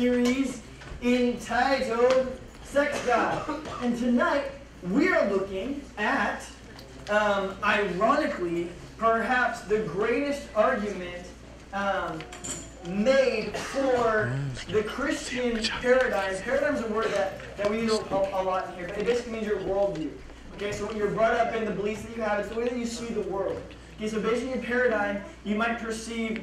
series entitled Sex God. And tonight we are looking at, ironically, perhaps the greatest argument made for the Christian paradigm. Paradigm is a word that we use a lot in here, but it basically means your worldview. Okay, so when you're brought up in the beliefs that you have, it's the way that you see the world. Okay, so basically in paradigm, you might perceive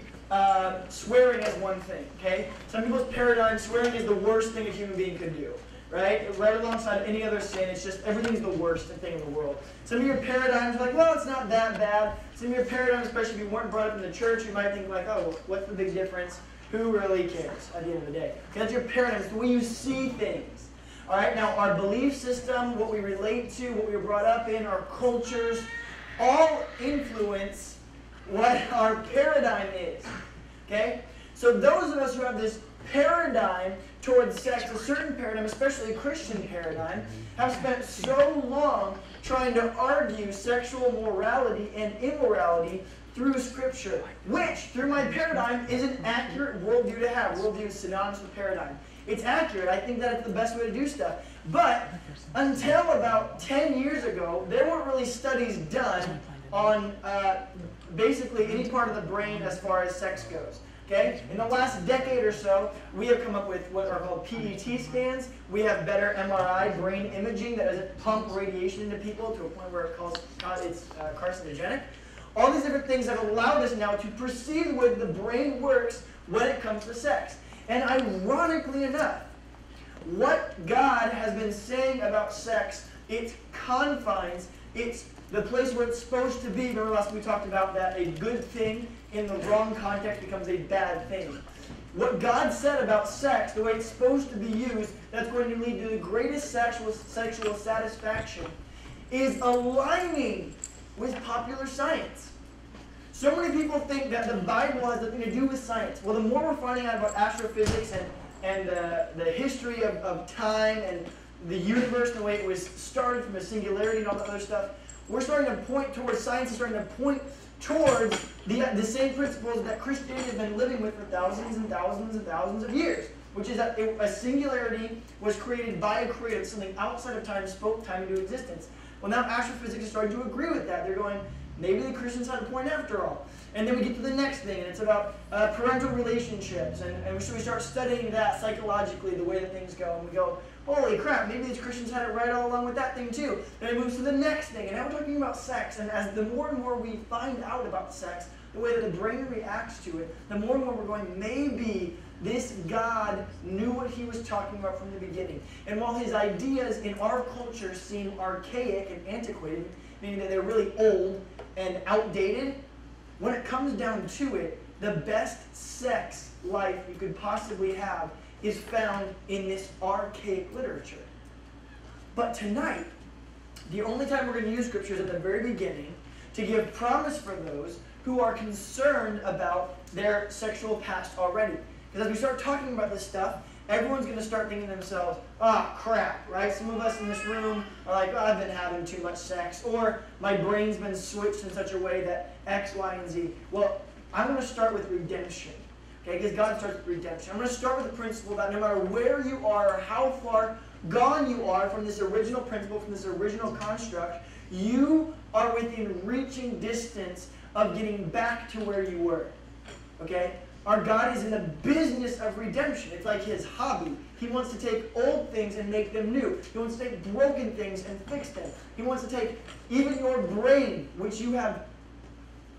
swearing as one thing. Okay, some people's paradigm, swearing is the worst thing a human being could do. Right alongside any other sin, it's just everything's the worst thing in the world. Some of your paradigms are like, well, it's not that bad. Some of your paradigms, especially if you weren't brought up in the church, you might think like, oh, well, what's the big difference? Who really cares at the end of the day? Okay, that's your paradigm. It's the way you see things. All right, now our belief system, what we relate to, what we were brought up in, our cultures, all influence what our paradigm is. Okay, so those of us who have this paradigm towards sex, a certain paradigm, especially a Christian paradigm, have spent so long trying to argue sexual morality and immorality through Scripture, which, through my paradigm, is an accurate worldview to have. Worldview is synonymous with paradigm. It's accurate. I think that it's the best way to do stuff. But until about 10 years ago, there weren't really studies done on basically any part of the brain as far as sex goes. Okay? In the last decade or so, we have come up with what are called PET scans. We have better MRI, brain imaging, that doesn't pump radiation into people to a point where it's carcinogenic. All these different things have allowed us now to perceive the way the brain works when it comes to sex. And ironically enough, what God has been saying about sex, its confines, it's the place where it's supposed to be. Remember last week we talked about that a good thing in the wrong context becomes a bad thing. What God said about sex, the way it's supposed to be used, that's going to lead to the greatest sexual satisfaction, is aligning with popular science. So many people think that the Bible has nothing to do with science. Well, the more we're finding out about astrophysics and the history of time and the universe and the way it was started from a singularity and all that other stuff, we're starting to point towards science, is starting to point towards the same principles that Christianity has been living with for thousands and thousands and thousands of years, which is that a singularity was created by a creator, something outside of time spoke time into existence. Well, now astrophysics is starting to agree with that. They're going, maybe the Christians had a point after all. And then we get to the next thing, and it's about parental relationships. And so we start studying that psychologically, the way that things go. And we go, holy crap, maybe these Christians had it right all along with that thing too. Then it moves to the next thing, and now we're talking about sex. And as the more and more we find out about sex, the way that the brain reacts to it, the more and more we're going, maybe this God knew what he was talking about from the beginning. And while his ideas in our culture seem archaic and antiquated, meaning that they're really old and outdated, when it comes down to it, the best sex life you could possibly have is found in this archaic literature. But tonight, the only time we're going to use Scripture is at the very beginning to give promise for those who are concerned about their sexual past already. Because as we start talking about this stuff, everyone's going to start thinking to themselves, ah, crap, right? Some of us in this room are like, oh, I've been having too much sex, or my brain's been switched in such a way that X, Y, and Z. Well, I'm going to start with redemption, okay? Because God starts with redemption. I'm going to start with the principle that no matter where you are or how far gone you are from this original principle, from this original construct, you are within reaching distance of getting back to where you were, okay? Our God is in the business of redemption. It's like his hobby. He wants to take old things and make them new. He wants to take broken things and fix them. He wants to take even your brain, which you have,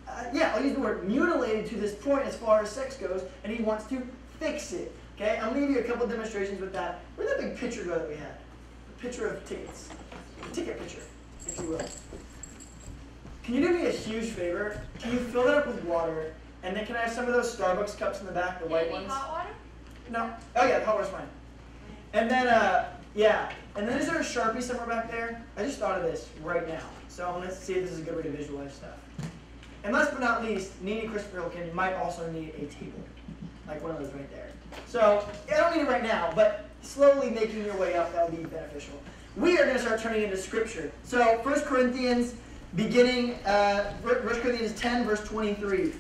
I'll use the word, mutilated to this point as far as sex goes, and he wants to fix it. Okay, I'm going to give you a couple of demonstrations with that. Where'd that big picture go that we had? The picture of tickets. The ticket picture, if you will. Can you do me a huge favor? Can you fill that up with water? And then can I have some of those Starbucks cups in the back, the white ones? Hot water? No. Oh yeah, hot water's fine. And then, And then is there a Sharpie somewhere back there? I just thought of this right now. So let's see if this is a good way to visualize stuff. And last but not least, needing Christopher Hilton might also need a table. Like one of those right there. So, I don't need it right now, but slowly making your way up, that would be beneficial. We are going to start turning into Scripture. So, 1 Corinthians, beginning, 1 Corinthians 10, verse 23.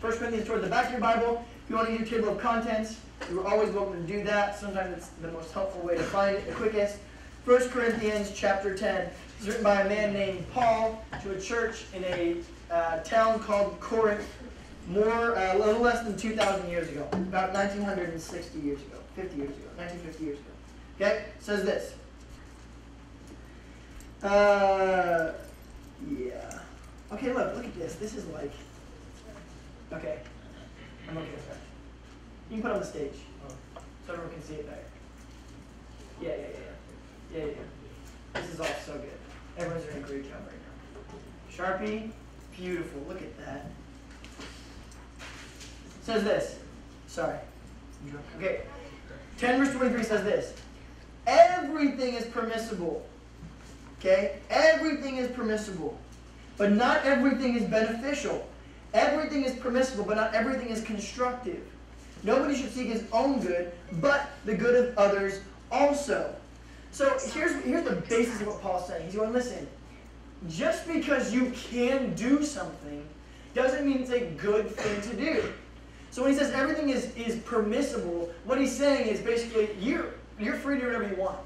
1 Corinthians toward the back of your Bible. If you want to use your table of contents, you're always welcome to do that. Sometimes it's the most helpful way to find it, the quickest. 1 Corinthians chapter 10 is written by a man named Paul to a church in a town called Corinth, a little less than 2,000 years ago, about 1960 years ago, 1950 years ago. Okay, it says this. Yeah. Okay, look at this. This is like, okay, I'm okay with that. You can put it on the stage so everyone can see it better. Yeah. This is all so good. Everyone's doing a great job right now. Sharpie, beautiful. Look at that. It says this. Sorry. Okay. 10 verse 23 says this. Everything is permissible. Okay? Everything is permissible. But not everything is beneficial. Everything is permissible, but not everything is constructive. Nobody should seek his own good, but the good of others also. So here's the basis of what Paul's saying. He's going, listen, just because you can do something doesn't mean it's a good thing to do. So when he says everything is permissible, what he's saying is basically you're free to do whatever you want.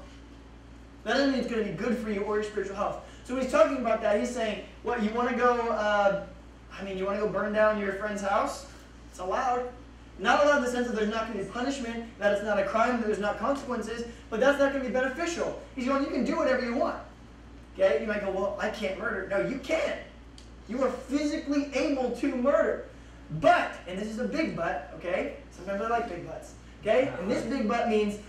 That doesn't mean it's going to be good for you or your spiritual health. So when he's talking about that, he's saying, what, you want to go, you want to go burn down your friend's house? It's allowed. Not allowed in the sense that there's not going to be punishment, that it's not a crime, that there's not consequences, but that's not going to be beneficial. He's going, you can do whatever you want. Okay? You might go, well, I can't murder. No, you can. You are physically able to murder. But, and this is a big but, okay? Sometimes I like big buts. Okay? And this big but means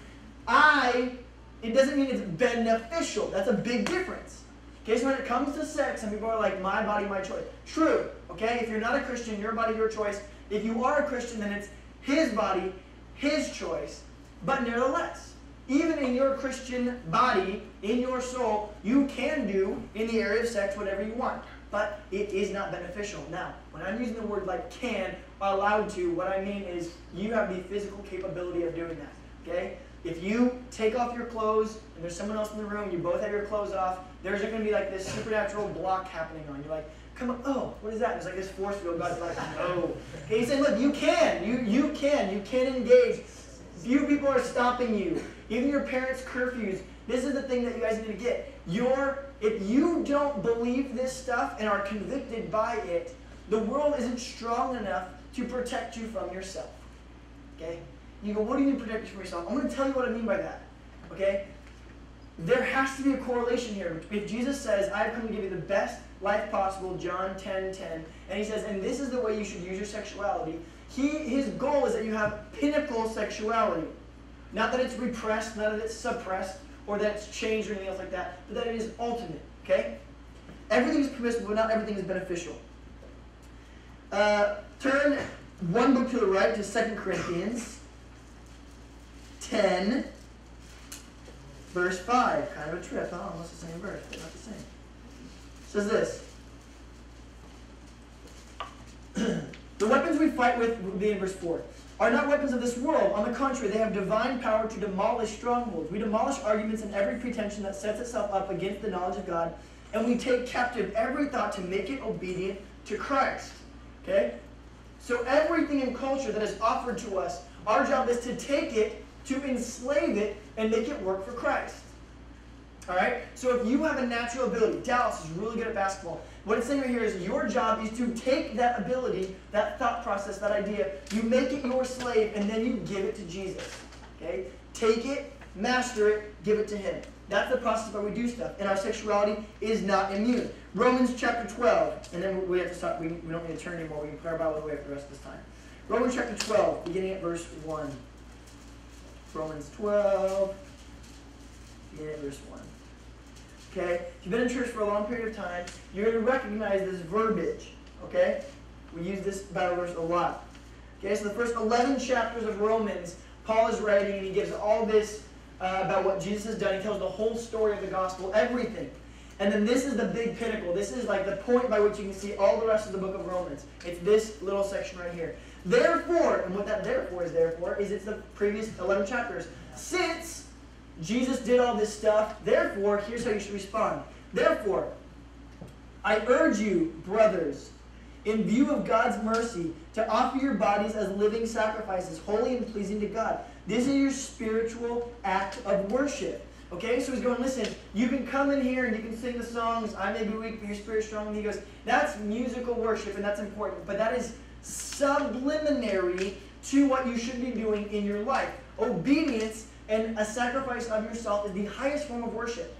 it doesn't mean it's beneficial. That's a big difference. Okay, so when it comes to sex, some people are like, my body, my choice. True. Okay? If you're not a Christian, your body, your choice. If you are a Christian, then it's his body, his choice. But nevertheless, even in your Christian body, in your soul, you can do in the area of sex whatever you want. But it is not beneficial. Now, when I'm using the word like can, allowed to, what I mean is you have the physical capability of doing that. Okay? If you take off your clothes and there's someone else in the room, you both have your clothes off, there's going to be like this supernatural block happening on you. Like, come on, oh, what is that? There's like this force field. God's like, no. Okay, he's saying, look, you can engage. Few people are stopping you. Even your parents' curfews. This is the thing that you guys need to get. If you don't believe this stuff and are convicted by it, the world isn't strong enough to protect you from yourself. Okay? You go, what do you mean protect you from yourself? I'm going to tell you what I mean by that. Okay? There has to be a correlation here. If Jesus says, I've come to give you the best life possible, John 10:10, and he says, and this is the way you should use your sexuality, his goal is that you have pinnacle sexuality. Not that it's repressed, not that it's suppressed, or that it's changed or anything else like that, but that it is ultimate. Okay? Everything is permissible, but not everything is beneficial. Turn one book to the right to 2 Corinthians 10, verse 5. Kind of a trip, huh? Almost the same verse, but not the same. It says this. The weapons we fight with, will be in verse 4, are not weapons of this world. On the contrary, they have divine power to demolish strongholds. We demolish arguments and every pretension that sets itself up against the knowledge of God, and we take captive every thought to make it obedient to Christ. Okay? So everything in culture that is offered to us, our job is to take it, to enslave it, and make it work for Christ. Alright? So if you have a natural ability, Dallas is really good at basketball. What it's saying right here is your job is to take that ability, that thought process, that idea, you make it your slave, and then you give it to Jesus. Okay? Take it, master it, give it to him. That's the process where we do stuff. And our sexuality is not immune. Romans chapter 12, and then we have to stop. We don't need to turn anymore. We can put our Bible away for the rest of this time. Romans chapter 12, beginning at verse 1. Romans 12, beginning at verse 1. Okay? If you've been in church for a long period of time, you're going to recognize this verbiage. Okay? We use this Bible verse a lot. Okay? So the first 11 chapters of Romans, Paul is writing, and he gives all this about what Jesus has done. He tells the whole story of the gospel, everything. And then this is the big pinnacle. This is like the point by which you can see all the rest of the book of Romans. It's this little section right here. Therefore, and what that therefore is it's the previous 11 chapters. Since Jesus did all this stuff, therefore, here's how you should respond. Therefore, I urge you, brothers, in view of God's mercy, to offer your bodies as living sacrifices, holy and pleasing to God. This is your spiritual act of worship. Okay, so he's going, listen, you can come in here and you can sing the songs, I may be weak, but your spirit's strong. And he goes, that's musical worship, and that's important. But that is subliminary to what you should be doing in your life. Obedience and a sacrifice of yourself is the highest form of worship.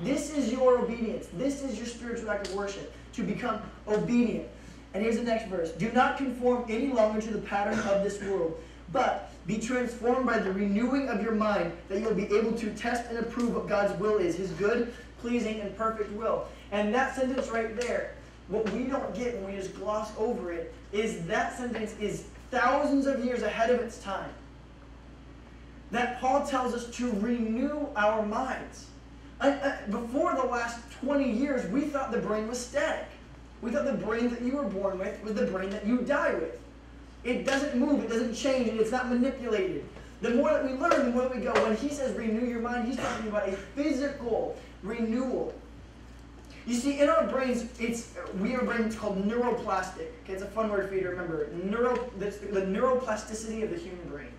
This is your obedience. This is your spiritual act of worship, to become obedient. And here's the next verse. Do not conform any longer to the pattern of this world, but be transformed by the renewing of your mind, that you'll be able to test and approve what God's will is, his good, pleasing, and perfect will. And that sentence right there, what we don't get when we just gloss over it, is that sentence is thousands of years ahead of its time. That Paul tells us to renew our minds. Before the last 20 years, we thought the brain was static. We thought the brain that you were born with was the brain that you die with. It doesn't move, it doesn't change, and it's not manipulated. The more that we learn, the more that we go. When he says renew your mind, he's talking about a physical renewal. You see, in our brains, we have a brain that's called neuroplastic. Okay, it's a fun word for you to remember. That's the neuroplasticity of the human brain,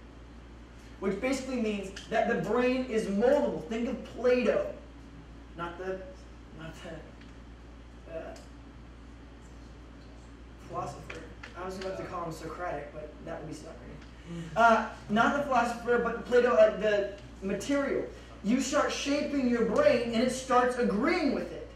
which basically means that the brain is moldable. Think of Play-Doh, not the philosopher. I was about to call him Socratic, but that would be Socrates. Not the philosopher, but Play-Doh, like the material. You start shaping your brain, and it starts agreeing with it.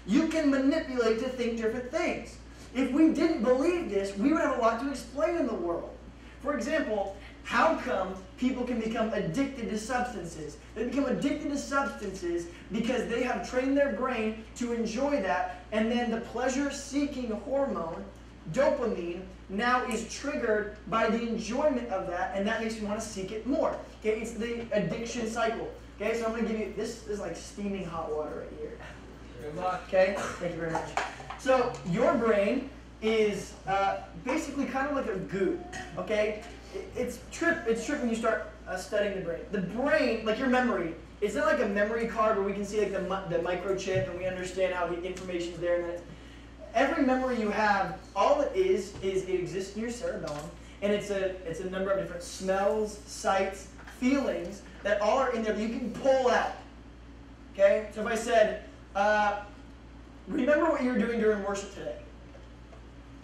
You can manipulate to think different things. If we didn't believe this, we would have a lot to explain in the world. For example, how come people can become addicted to substances? They become addicted to substances because they have trained their brain to enjoy that, and then the pleasure-seeking hormone, dopamine, now is triggered by the enjoyment of that, and that makes me want to seek it more. Okay, it's the addiction cycle. Okay, so I'm going to give you, this is like steaming hot water right here. Good luck. Okay, thank you very much. So your brain is basically kind of like a goo. Okay, it's trip when you start studying the brain. The brain, like your memory, it's not like a memory card where we can see like the microchip and we understand how the information's there. And then every memory you have, all it is it exists in your cerebellum, and it's a number of different smells, sights, feelings that all are in there that you can pull out. Okay, so if I said, remember what you were doing during worship today.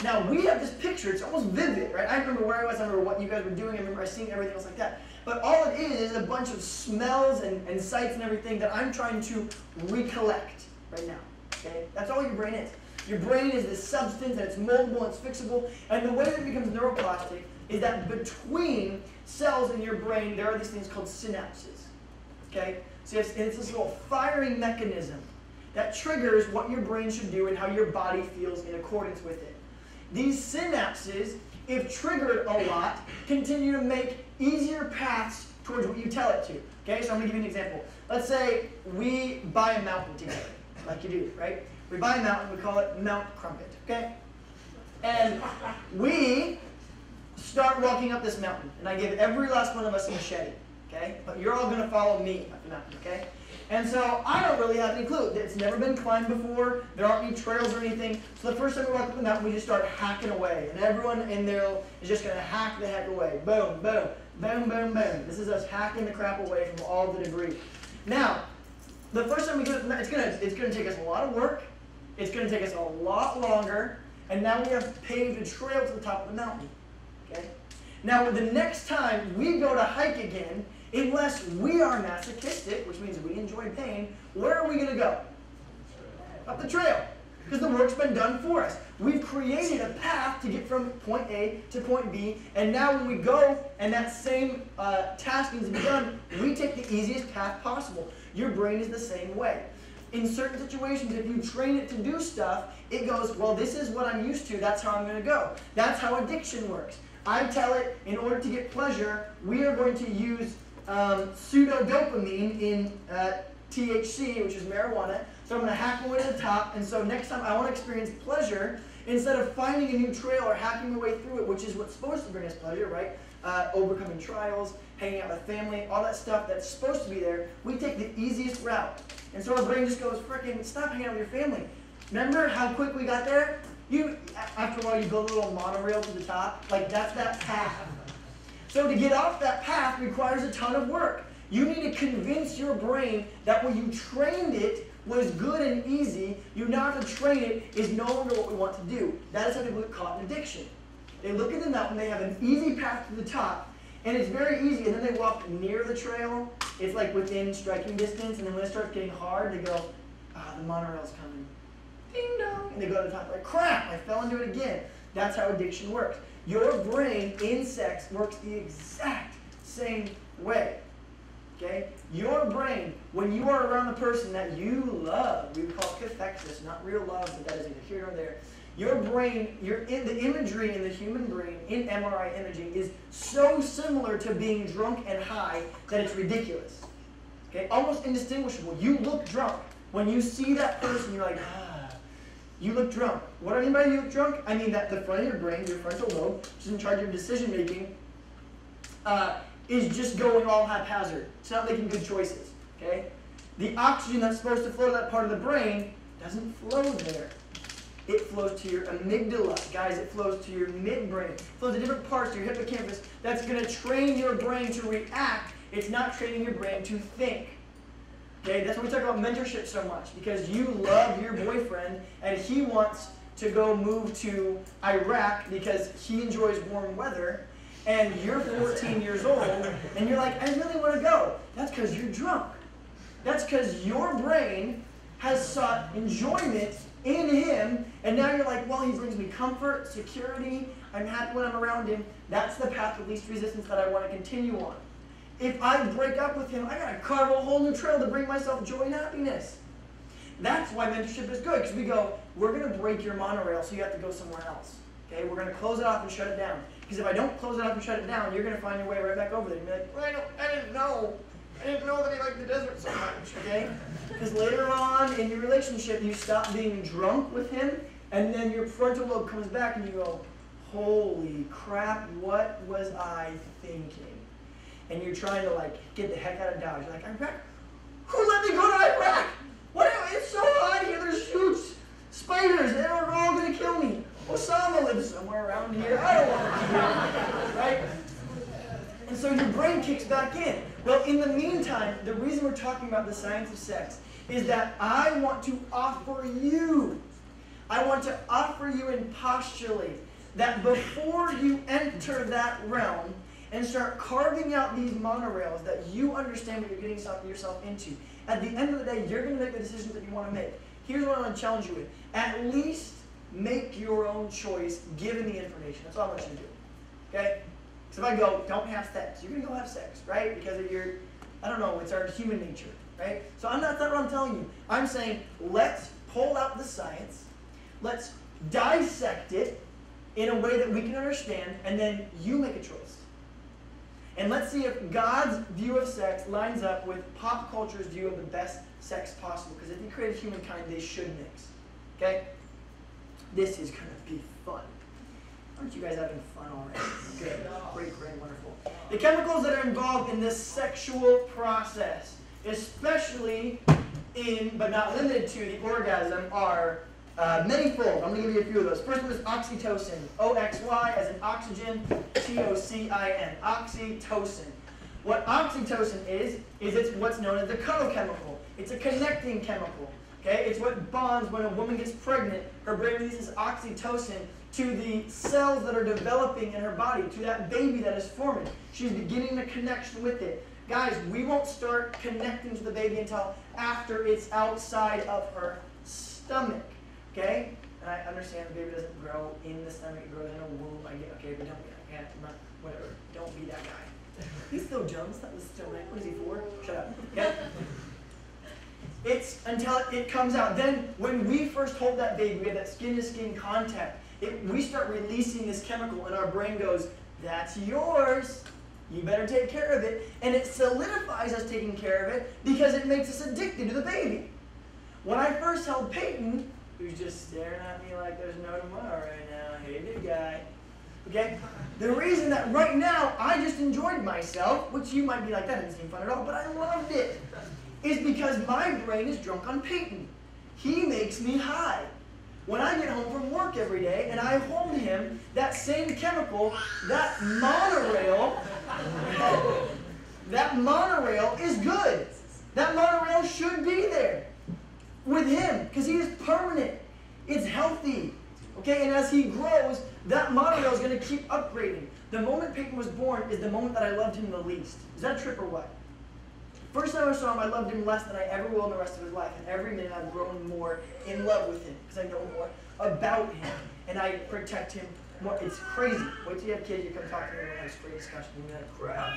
Now, we have this picture, it's almost vivid, right? I remember where I was, I remember what you guys were doing, I remember seeing everything else like that. But all it is a bunch of smells and sights and everything that I'm trying to recollect right now. Okay? That's all your brain is. Your brain is this substance, and it's moldable, and it's fixable, and the way that it becomes neuroplastic is that between cells in your brain, there are these things called synapses. Okay? So it's this little firing mechanism that triggers what your brain should do and how your body feels in accordance with it. These synapses, if triggered a lot, continue to make easier paths towards what you tell it to. Okay, so I'm going to give you an example. Let's say we buy a mountain together, like you do, right? We buy a mountain, we call it Mount Crumpet, okay? And we start walking up this mountain, and I give every last one of us a machete, okay? But you're all going to follow me up the mountain, okay? And so I don't really have any clue. It's never been climbed before. There aren't any trails or anything. So the first time we walk up the mountain, we just start hacking away. And everyone in there is just going to hack the heck away. Boom, boom, boom, boom, boom. This is us hacking the crap away from all the debris. Now, the first time we go up the mountain, it's going to take us a lot of work. It's going to take us a lot longer. And now we have paved a trail to the top of the mountain. Okay? Now, the next time we go to hike again, unless we are masochistic, which means we enjoy pain, where are we going to go? Up the trail. Because the work's been done for us. We've created a path to get from point A to point B, and now when we go and that same task needs to be done, we take the easiest path possible. Your brain is the same way. In certain situations, if you train it to do stuff, it goes, well, this is what I'm used to, that's how I'm going to go. That's how addiction works. I tell it, in order to get pleasure, we are going to use pseudo-dopamine in THC, which is marijuana. So I'm going to hack my way to the top, and so next time I want to experience pleasure, instead of finding a new trail or hacking my way through it, which is what's supposed to bring us pleasure, right? Overcoming trials, hanging out with family, all that stuff that's supposed to be there, we take the easiest route. And so our brain just goes, frickin', stop hanging out with your family. Remember how quick we got there? After a while, you build a little monorail to the top. Like, that's that path. So to get off that path requires a ton of work. You need to convince your brain that when you trained it was good and easy. You now have to train it is no longer what we want to do. That is how people get caught in addiction. They look at the mountain, they have an easy path to the top, and it's very easy, and then they walk near the trail. It's like within striking distance, and then when it starts getting hard, they go, the monorail's coming. Ding dong. And they go to the top, like, crap, I fell into it again. That's how addiction works. Your brain in sex works the exact same way. Okay? Your brain, when you are around the person that you love, we would call it cathexis, not real love, but that is either here or there. Your brain, the imagery in the human brain in MRI imaging is so similar to being drunk and high that it's ridiculous. Okay? Almost indistinguishable. You look drunk. When you see that person, you're like, you look drunk. What do I mean by you look drunk? I mean that the front of your brain, your frontal lobe, which is in charge of decision making, is just going all haphazard. It's not making good choices. Okay? The oxygen that's supposed to flow to that part of the brain doesn't flow there. It flows to your amygdala. Guys, it flows to your midbrain. It flows to different parts, to your hippocampus. That's going to train your brain to react. It's not training your brain to think. Okay, that's why we talk about mentorship so much, because you love your boyfriend and he wants to go move to Iraq because he enjoys warm weather, and you're 14 years old and you're like, I really want to go. That's because you're drunk. That's because your brain has sought enjoyment in him, and now you're like, well, he brings me comfort, security, I'm happy when I'm around him. That's the path of least resistance that I want to continue on. If I break up with him, I got to carve a whole new trail to bring myself joy and happiness. That's why mentorship is good, because we go, we're going to break your monorail, so you have to go somewhere else. Okay, we're going to close it off and shut it down. Because if I don't close it off and shut it down, you're going to find your way right back over there. And be like, well, I didn't know. I didn't know that he liked the desert so much, okay? Because later on in your relationship, you stop being drunk with him, and then your frontal lobe comes back and you go, holy crap, what was I thinking? And you're trying to like get the heck out of Dodge. You're like, Iraq? Who let me go to Iraq? What? It's so hot here. There's huge spiders. They're all going to kill me. Osama lives somewhere around here. I don't want to be here. Right? And so your brain kicks back in. Well, in the meantime, the reason we're talking about the science of sex is that I want to offer you and postulate that before you enter that realm, and start carving out these monorails that you understand what you're getting yourself into. At the end of the day, you're going to make the decisions that you want to make. Here's what I want to challenge you with. At least make your own choice given the information. That's all I want you to do. Okay? So if I go, don't have sex, you're going to go have sex, right? Because of your, I don't know, it's our human nature, right? So that's not what I'm telling you. I'm saying, let's pull out the science. Let's dissect it in a way that we can understand, and then you make a choice. And let's see if God's view of sex lines up with pop culture's view of the best sex possible. Because if He created humankind, they should mix. Okay? This is going to be fun. Aren't you guys having fun already? Good. Great, great, wonderful. The chemicals that are involved in this sexual process, especially in, but not limited to, the orgasm, are manyfold. I'm going to give you a few of those. First one is oxytocin. O-X-Y as in oxygen, T-O-C-I-N. Oxytocin. What oxytocin is it's what's known as the cuddle chemical. It's a connecting chemical. Okay? It's what bonds when a woman gets pregnant. Her brain releases oxytocin to the cells that are developing in her body, to that baby that is forming. She's beginning the connection with it. Guys, we won't start connecting to the baby until after it's outside of her stomach. Okay? And I understand the baby doesn't grow in the stomach, it grows in a womb. I get, okay, but don't whatever. Don't be that guy. He's Phil Jones, that was still nice. What is he for? Shut up. Okay? It's until it comes out. Then when we first hold that baby, we have that skin-to-skin contact. We start releasing this chemical and our brain goes, that's yours. You better take care of it. And it solidifies us taking care of it because it makes us addicted to the baby. When I first held Peyton, who's just staring at me like there's no tomorrow right now. Hey, big guy. Okay? The reason that right now I just enjoyed myself, which you might be like, that didn't seem fun at all, but I loved it, is because my brain is drunk on Peyton. He makes me high. when I get home from work every day and I hold him, that same chemical, that monorail is good. That monorail should be there with him because he is permanent. It's healthy. Okay, and as he grows, that monorail is going to keep upgrading. The moment Peyton was born is the moment that I loved him the least. Is that a trip or what? First time I saw him, I loved him less than I ever will in the rest of his life. And every minute I've grown more in love with him because I know more about him. And I protect him more. It's crazy. Wait till you have kids, you come talk to me and have straight discussion. You're like, crap.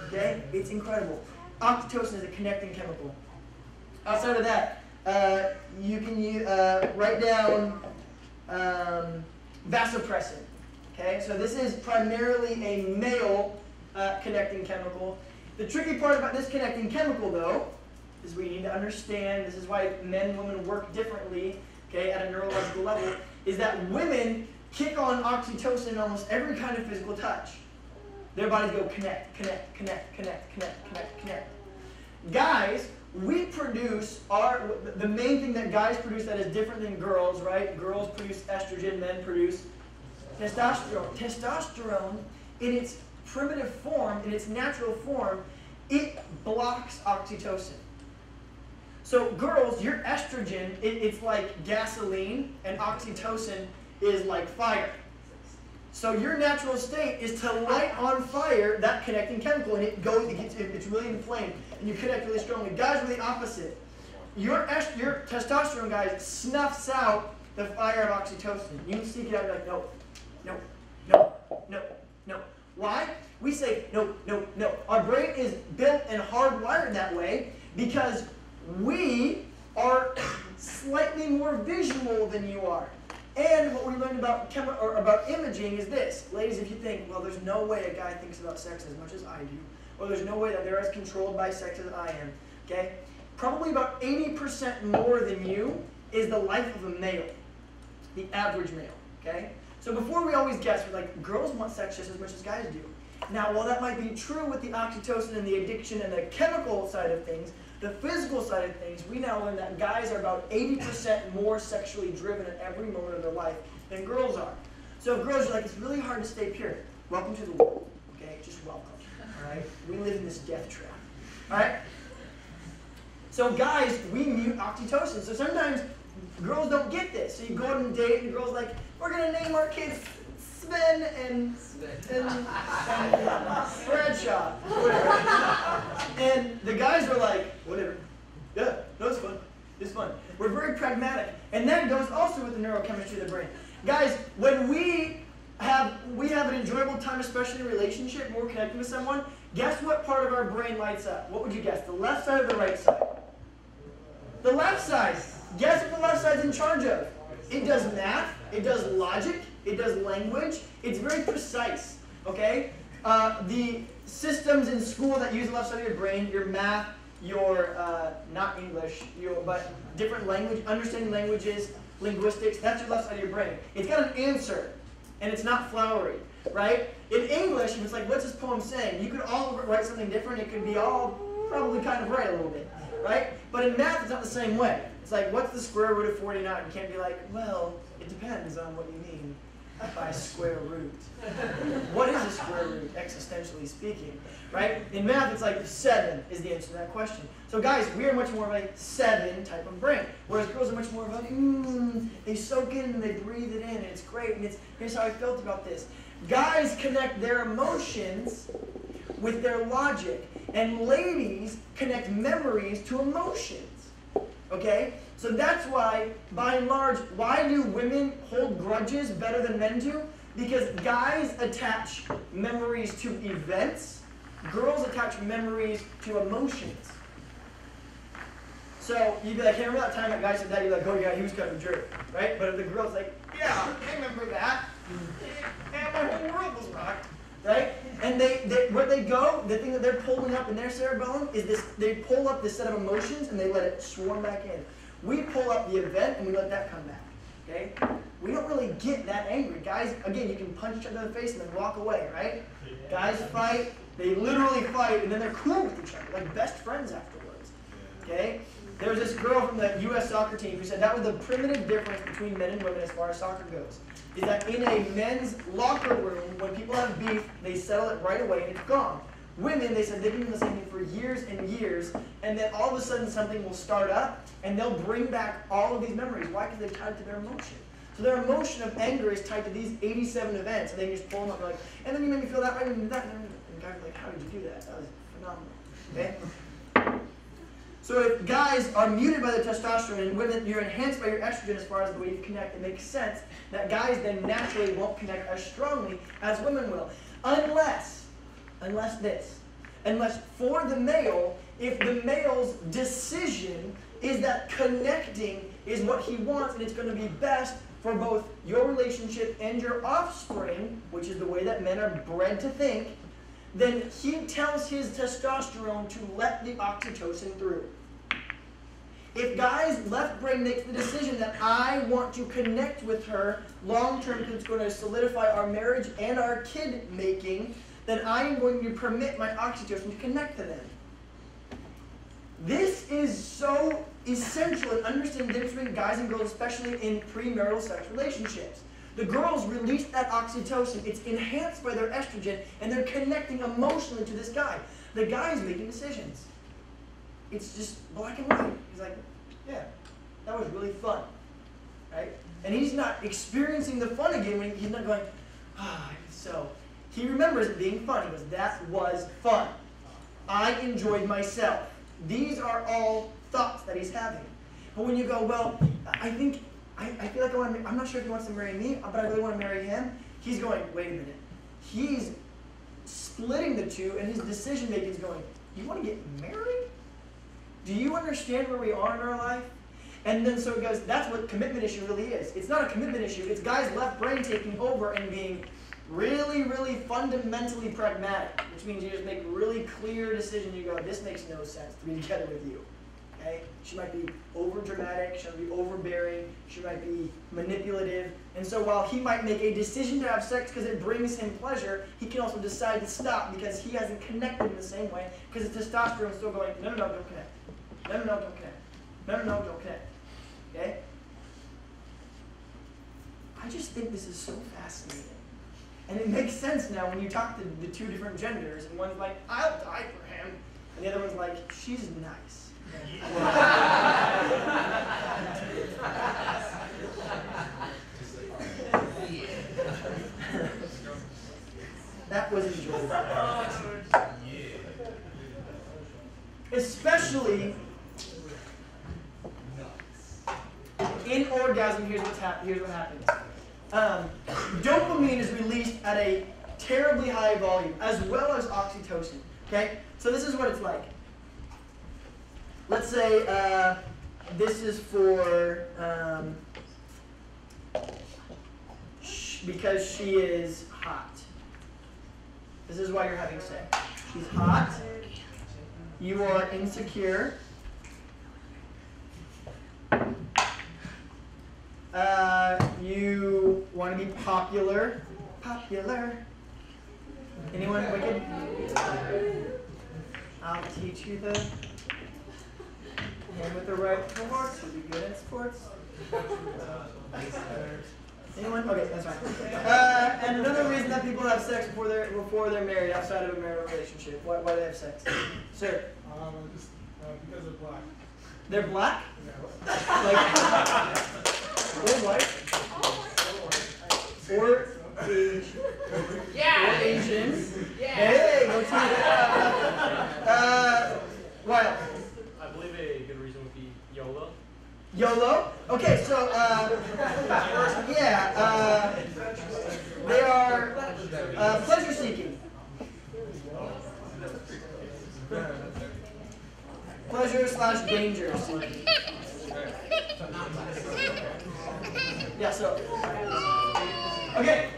Okay? It's incredible. Oxytocin is a connecting chemical. Outside of that, you can write down vasopressin. Okay? So this is primarily a male connecting chemical. The tricky part about this connecting chemical, though, is we need to understand, this is why men and women work differently, okay, at a neurological level, is that women kick on oxytocin in almost every kind of physical touch. Their bodies go connect, connect, connect, connect, connect, connect, connect. Guys, we produce the main thing that guys produce that is different than girls, right? Girls produce estrogen, men produce testosterone. Testosterone, in its primitive form, in its natural form, it blocks oxytocin. So girls, your estrogen, it's like gasoline, and oxytocin is like fire. So your natural state is to light on fire that connecting chemical, and it's really inflamed, and you connect really strongly. Guys are the opposite. Your testosterone, guys, snuffs out the fire of oxytocin. You can seek it out and be like, no, no, no, no, no. Why? We say, no, no, no. Our brain is built and hardwired that way because we are slightly more visual than you are. And what we learned about imaging is this. Ladies, if you think, well, there's no way a guy thinks about sex as much as I do, or there's no way that they're as controlled by sex as I am, okay? Probably about 80% more than you is the life of a male, the average male, okay? So before we always guess, we're like, girls want sex just as much as guys do. Now, while that might be true with the oxytocin and the addiction and the chemical side of things, the physical side of things, we now learn that guys are about 80% more sexually driven at every moment of their life than girls are. So if girls are like, it's really hard to stay pure. Welcome to the world, okay? Just welcome, all right? We live in this death trap, all right? So guys, we mute oxytocin. So sometimes girls don't get this. So you go out on a date and the girl's like, we're going to name our kids Sven and Bradshaw, whatever. And the guys are like, whatever. Yeah, no, it's fun. It's fun. We're very pragmatic. And that goes also with the neurochemistry of the brain. Guys, when we have an enjoyable time, especially in a relationship, when we're connecting with someone, guess what part of our brain lights up? What would you guess? The left side or the right side? The left side. Guess what the left side's in charge of? It does math, it does logic, it does language. It's very precise, okay? The systems in school that use the left side of your brain, your math, your, not English, but different language, understanding languages, linguistics, that's your left side of your brain. It's got an answer, and it's not flowery, right? In English, if it's like, what's this poem saying? You could all write something different. It could be all probably kind of right a little bit, right? But in math, it's not the same way. It's like, what's the square root of 49? You can't be like, well, it depends on what you mean by square root. What is a square root, existentially speaking, right? In math, it's like 7 is the answer to that question. So guys, we are much more of a 7 type of brain, whereas girls are much more of a, they soak in and they breathe it in, and it's great, and here's how I felt about this. Guys connect their emotions with their logic, and ladies connect memories to emotions. Okay? So that's why, by and large, why do women hold grudges better than men do? Because guys attach memories to events, girls attach memories to emotions. So you'd be like, hey, remember that time that guy said that? You're like, oh yeah, he was kind of a jerk, right? But if the girl's like, yeah, I remember that. And my whole world was rocked, right? And where they go, the thing that they're pulling up in their cerebellum is this, they pull up this set of emotions and they let it swarm back in. We pull up the event and we let that come back, okay? We don't really get that angry. Guys, again, you can punch each other in the face and then walk away, right? Yeah. Guys fight, they literally fight, and then they're cool with each other, like best friends afterwards, okay? There was this girl from the U.S. soccer team who said that was the primitive difference between men and women as far as soccer goes. Is that in a men's locker room, when people have beef, they settle it right away and it's gone. Women, they said they've been doing the same thing for years and years, and then all of a sudden something will start up, and they'll bring back all of these memories. Why? Because they've tied it to their emotion. So their emotion of anger is tied to these 87 events, and they just pull them up and like, and then you made me feel that way, and that, and the guy's like, how did you do that? That was phenomenal. Okay? So if guys are muted by the testosterone and women, you're enhanced by your estrogen as far as the way you connect, it makes sense that guys then naturally won't connect as strongly as women will. Unless for the male, if the male's decision is that connecting is what he wants and it's going to be best for both your relationship and your offspring, which is the way that men are bred to think, then he tells his testosterone to let the oxytocin through. If guys' left brain makes the decision that I want to connect with her long-term because it's going to solidify our marriage and our kid making, then I am going to permit my oxytocin to connect to them. This is so essential in understanding the difference between guys and girls, especially in premarital sex relationships. The girls release that oxytocin, it's enhanced by their estrogen, and they're connecting emotionally to this guy. The guy's making decisions. It's just black and white. He's like, yeah, that was really fun, right? And he's not experiencing the fun again when he's not going, so he remembers it being fun. He goes, that was fun. I enjoyed myself. These are all thoughts that he's having. But when you go, well, I feel like I'm not sure if he wants to marry me, but I really want to marry him. He's going, wait a minute. He's splitting the two, and his decision making is going, you want to get married? Do you understand where we are in our life? And then so it goes, that's what commitment issue really is. It's not a commitment issue. It's guys' left brain taking over and being really, really fundamentally pragmatic, which means you just make really clear decisions. You go, this makes no sense to be together with you. Okay? She might be over-dramatic, she might be overbearing, she might be manipulative. And so while he might make a decision to have sex because it brings him pleasure, he can also decide to stop because he hasn't connected in the same way because his testosterone is still going, no, don't connect. No, don't connect. No, don't connect. Okay? I just think this is so fascinating. And it makes sense now when you talk to the two different genders, and one's like, I'll die for him, and the other one's like, she's nice. That was enjoyable. Especially in orgasm, here's what happens. Dopamine is released at a terribly high volume, as well as oxytocin. Okay? So this is what it's like. Let's say this is for, because she is hot. This is why you're having sex. She's hot. You are insecure. You want to be popular. Anyone wicked? I'll teach you the hand with the right horse. You'll be good at sports. Anyone? Okay, that's fine. And another reason that people have sex before they're married, outside of a marital relationship. Why do they have sex? Sir? Because they're black. They're black? Like, or white? Or Asian? Yeah. Or Asian? Yeah. Hey, go team. Wild. I believe a good reason would be YOLO. YOLO? Okay, so, they are pleasure seeking. Pleasure / danger seeking. Yeah, so, okay.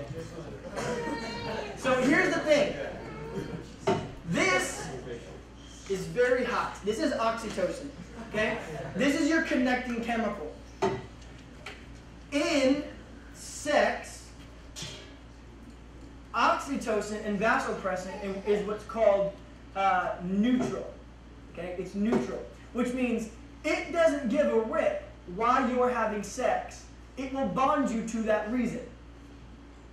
So here's the thing. This is very hot. This is oxytocin. Okay? This is your connecting chemical. In sex, oxytocin and vasopressin is what's called neutral. Okay? It's neutral, which means It doesn't give a rip why you are having sex. It will bond you to that reason.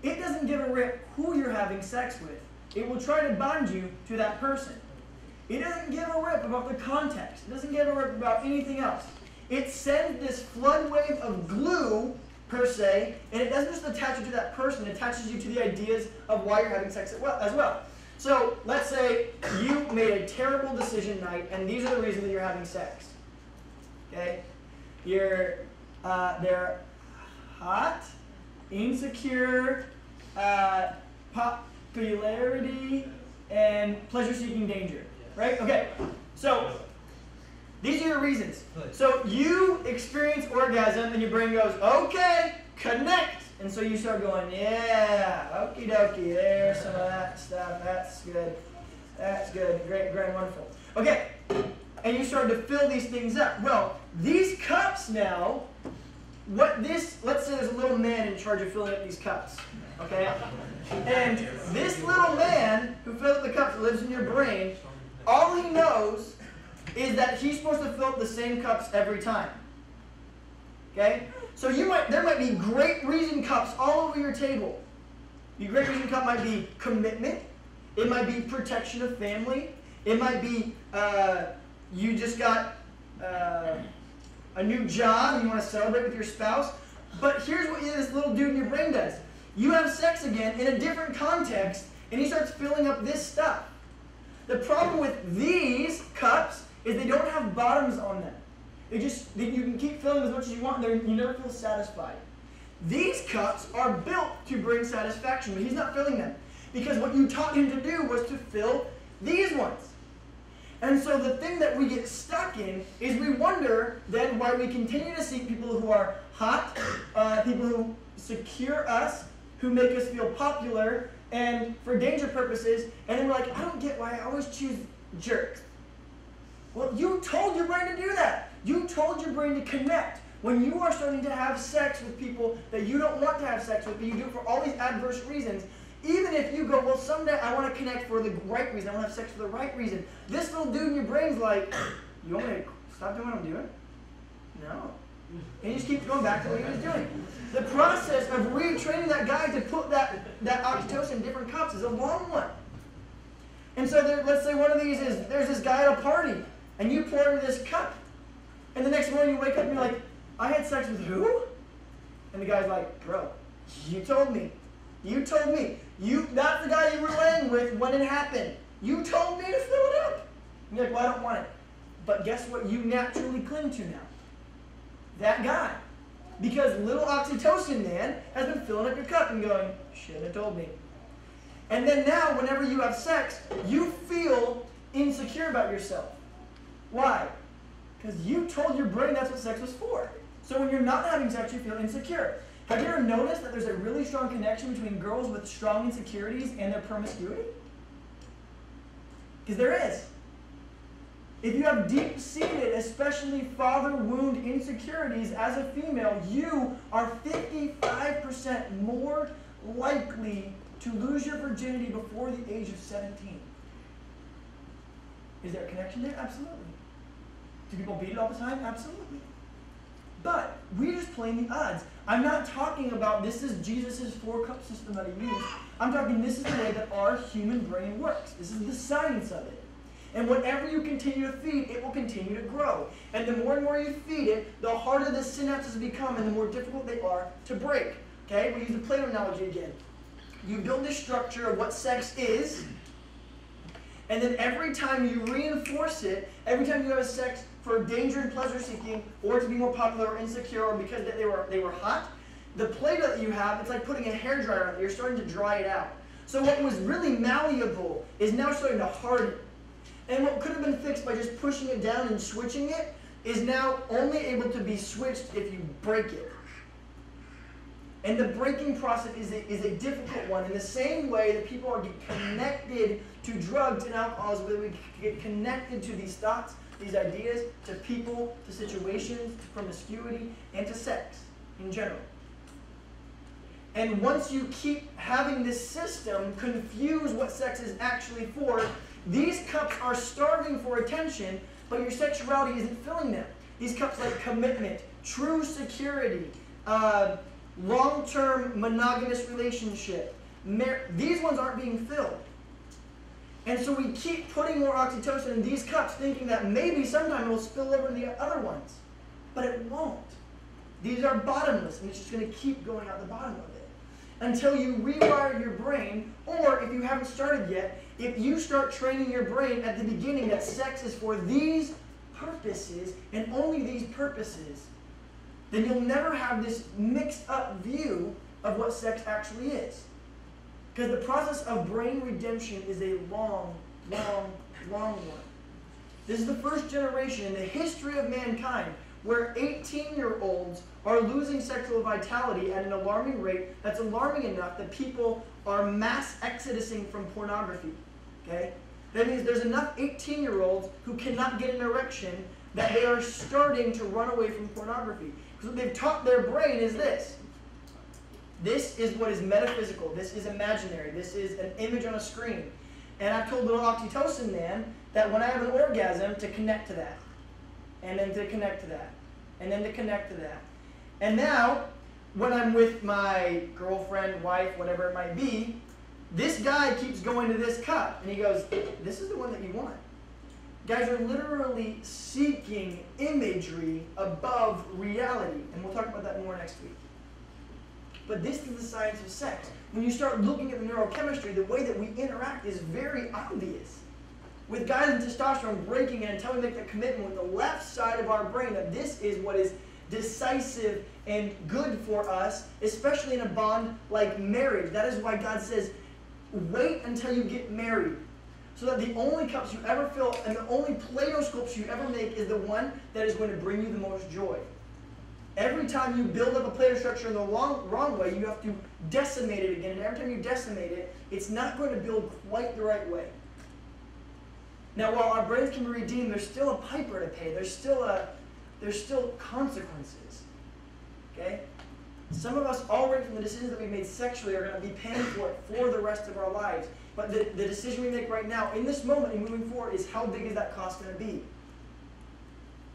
It doesn't give a rip who you're having sex with. It will try to bond you to that person. It doesn't give a rip about the context. It doesn't give a rip about anything else. It sends this flood wave of glue, per se, and it doesn't just attach you to that person. It attaches you to the ideas of why you're having sex as well. So let's say you made a terrible decision tonight, and these are the reasons that you're having sex. Okay? They're hot, insecure, popularity, and pleasure-seeking danger. Right? Okay. So these are your reasons. So you experience orgasm, and your brain goes, okay, connect. And so you start going, yeah, okie dokie, there's some of that stuff. That's good. That's good. Great, great, wonderful. Okay. And you start to fill these things up. Well, these cups now, let's say there's a little man in charge of filling up these cups. Okay? And this little man who fills up the cups lives in your brain. All he knows is that he's supposed to fill up the same cups every time. Okay? So there might be great reason cups all over your table. Your great reason cup might be commitment. It might be protection of family. It might be you just got a new job and you want to celebrate with your spouse. But here's what this little dude in your brain does. You have sex again in a different context, and he starts filling up this stuff. The problem with these cups is they don't have bottoms on them. You can keep filling as much as you want, and you never feel satisfied. These cups are built to bring satisfaction, but he's not filling them. Because what you taught him to do was to fill these ones. And so the thing that we get stuck in is we wonder then why we continue to seek people who are hot, people who secure us, who make us feel popular, and for danger purposes, and then we're like, I don't get why I always choose jerks. Well, you told your brain to do that. You told your brain to connect. When you are starting to have sex with people that you don't want to have sex with, but you do it for all these adverse reasons, even if you go, well, someday I want to connect for the right reason, I want to have sex for the right reason, this little dude in your brain's like, you want me to stop doing what I'm doing? No. And he just keeps going back to what he was doing. The process of retraining that guy to put that oxytocin in different cups is a long one. And so let's say one of these is, there's this guy at a party, and you pour into this cup, and the next morning you wake up and you're like, I had sex with who? And the guy's like, bro, you told me. You told me. That's the guy you were laying with when it happened. You told me to fill it up. And you're like, well, I don't want it. But guess what you naturally cling to now? That guy. Because little oxytocin man has been filling up your cup and going, shouldn't have told me. And then now, whenever you have sex, you feel insecure about yourself. Why? Because you told your brain that's what sex was for. So when you're not having sex, you feel insecure. Have you ever noticed that there's a really strong connection between girls with strong insecurities and their promiscuity? Because there is. If you have deep-seated, especially father wound insecurities as a female, you are 55% more likely to lose your virginity before the age of 17. Is there a connection there? Absolutely. Do people beat it all the time? Absolutely. But we're just playing the odds. I'm not talking about this is Jesus' 4-cup system that he used. I'm talking this is the way that our human brain works. This is the science of it. And whatever you continue to feed, it will continue to grow. And the more and more you feed it, the harder the synapses become and the more difficult they are to break. Okay? We use the Play-Doh analogy again. You build this structure of what sex is, and then every time you reinforce it, every time you have sex for danger and pleasure seeking, or to be more popular or insecure, or because they were hot, the Play-Doh that you have, it's like putting a hairdryer on it. You're starting to dry it out. So what was really malleable is now starting to harden. And what could have been fixed by just pushing it down and switching it is now only able to be switched if you break it. And the breaking process is a difficult one. In the same way that people are connected to drugs and alcohol, where we get connected to these thoughts, these ideas, to people, to situations, to promiscuity, and to sex in general. And once you keep having this system confuse what sex is actually for, these cups are starving for attention, but your sexuality isn't filling them. These cups like commitment, true security, long-term monogamous relationship. These ones aren't being filled. And so we keep putting more oxytocin in these cups thinking that maybe sometime it will spill over in the other ones. But it won't. These are bottomless, and it's just going to keep going out the bottom of it. Until you rewire your brain, or if you haven't started yet, if you start training your brain at the beginning that sex is for these purposes, and only these purposes, then you'll never have this mixed up view of what sex actually is. Because the process of brain redemption is a long, long, long one. This is the first generation in the history of mankind where 18-year-olds are losing sexual vitality at an alarming rate that's alarming enough that people are mass exodusing from pornography. Okay? That means there's enough 18-year-olds who cannot get an erection that they are starting to run away from pornography. Because what they've taught their brain is this. This is what is metaphysical. This is imaginary. This is an image on a screen. And I've told little oxytocin man that when I have an orgasm, to connect to that. And then to connect to that. And then to connect to that. And now, when I'm with my girlfriend, wife, whatever it might be, this guy keeps going to this cup. And he goes, this is the one that you want. Guys are literally seeking imagery above reality. And we'll talk about that more next week. But this is the science of sex. When you start looking at the neurochemistry, the way that we interact is very obvious. With guys and testosterone breaking in until we make the commitment with the left side of our brain that this is what is decisive and good for us, especially in a bond like marriage. That is why God says, wait until you get married. So that the only cups you ever fill and the only Play-Doh sculpture you ever make is the one that is going to bring you the most joy. Every time you build up a Play-Doh structure in the wrong way, you have to decimate it again. And every time you decimate it, it's not going to build quite the right way. Now, while our brains can be redeemed, there's still a piper to pay. There's still consequences. Okay? Some of us already from the decisions that we've made sexually are going to be paying for it for the rest of our lives. But the decision we make right now, in this moment and moving forward, is how big is that cost going to be?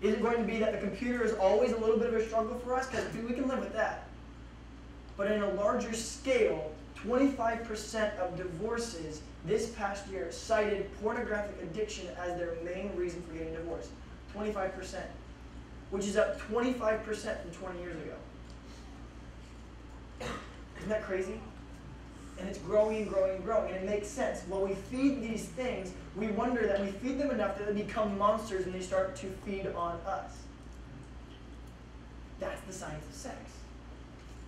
Is it going to be that the computer is always a little bit of a struggle for us? Because we can live with that. But in a larger scale, 25% of divorces this past year cited pornographic addiction as their main reason for getting divorced. 25%. Which is up 25% from 20 years ago. Isn't that crazy? And it's growing and growing and growing. And it makes sense. While we feed these things, we wonder that we feed them enough that they become monsters and they start to feed on us. That's the science of sex.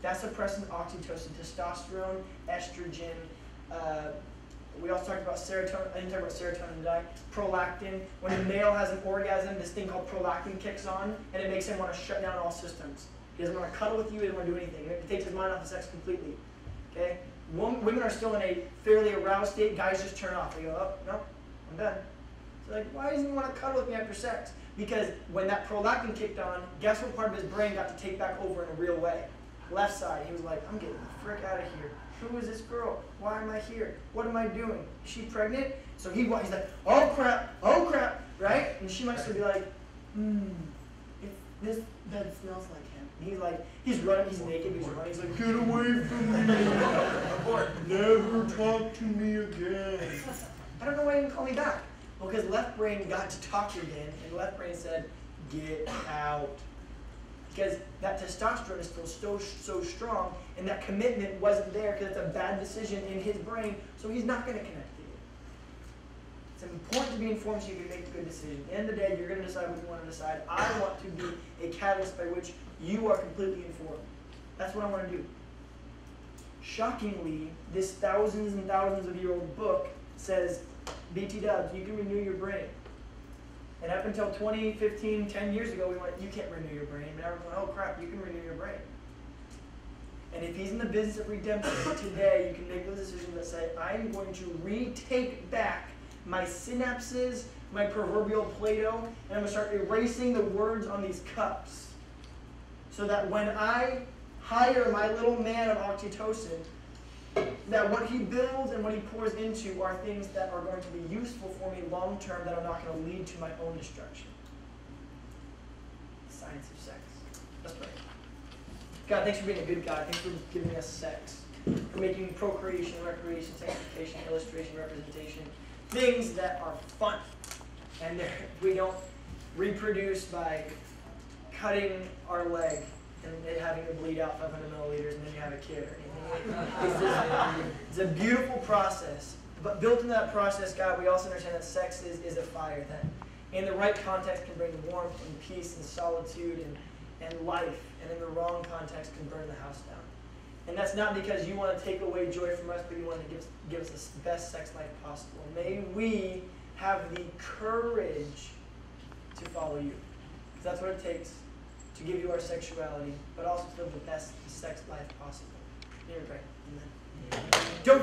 That's suppressing oxytocin, testosterone, estrogen. We also talked about serotonin. I didn't talk about serotonin today. Prolactin. When a male has an orgasm, this thing called prolactin kicks on, and it makes him want to shut down all systems. He doesn't want to cuddle with you. He doesn't want to do anything. It takes his mind off of sex completely. Okay? Women are still in a fairly aroused state. Guys just turn off. They go, oh, no, I'm done. So like, why doesn't he want to cuddle with me after sex? Because when that prolactin kicked on, guess what part of his brain got to take back over in a real way? Left side. He was like, I'm getting the frick out of here. Who is this girl? Why am I here? What am I doing? Is she pregnant? So he's like, oh crap, right? And she might still be like, this bed smells like him. And he's like, he's running, he's naked, he's running, he's like, get away from me. Never talk to me again. I don't know why he didn't call me back. Well, because left brain got to talk again, and left brain said, get out. Because that testosterone is still so strong, and that commitment wasn't there because it's a bad decision in his brain, so he's not going to connect to you. It's important to be informed so you can make a good decision. At the end of the day, you're going to decide what you want to decide. I want to be a catalyst by which you are completely informed. That's what I want to do. Shockingly, this thousands and thousands of year old book says, BT dubs, you can renew your brain. And up until 2015, 10 years ago, we went, you can't renew your brain. And now we're going, oh crap, you can renew your brain. And if he's in the business of redemption, today you can make those decisions that say, I'm going to retake back my synapses, my proverbial Play-Doh, and I'm going to start erasing the words on these cups. So that when I hire my little man of oxytocin, that what he builds and what he pours into are things that are going to be useful for me long term that are not going to lead to my own destruction. science of sex. Let's pray. God, thanks for being a good God. Thanks for giving us sex, for making procreation, recreation, sanctification, illustration, representation, things that are fun. And we don't reproduce by cutting our leg and it having to bleed out 500 milliliters and then you have a kid or anything. It's a beautiful process. But built into that process, God, we also understand that sex is a fire that in the right context can bring warmth and peace and solitude and life, and in the wrong context can burn the house down. And that's not because you want to take away joy from us, but you want to give us the best sex life possible. May we have the courage to follow you. Because that's what it takes to give you our sexuality, but also to live the best sex life possible. Here we pray. Amen. Don't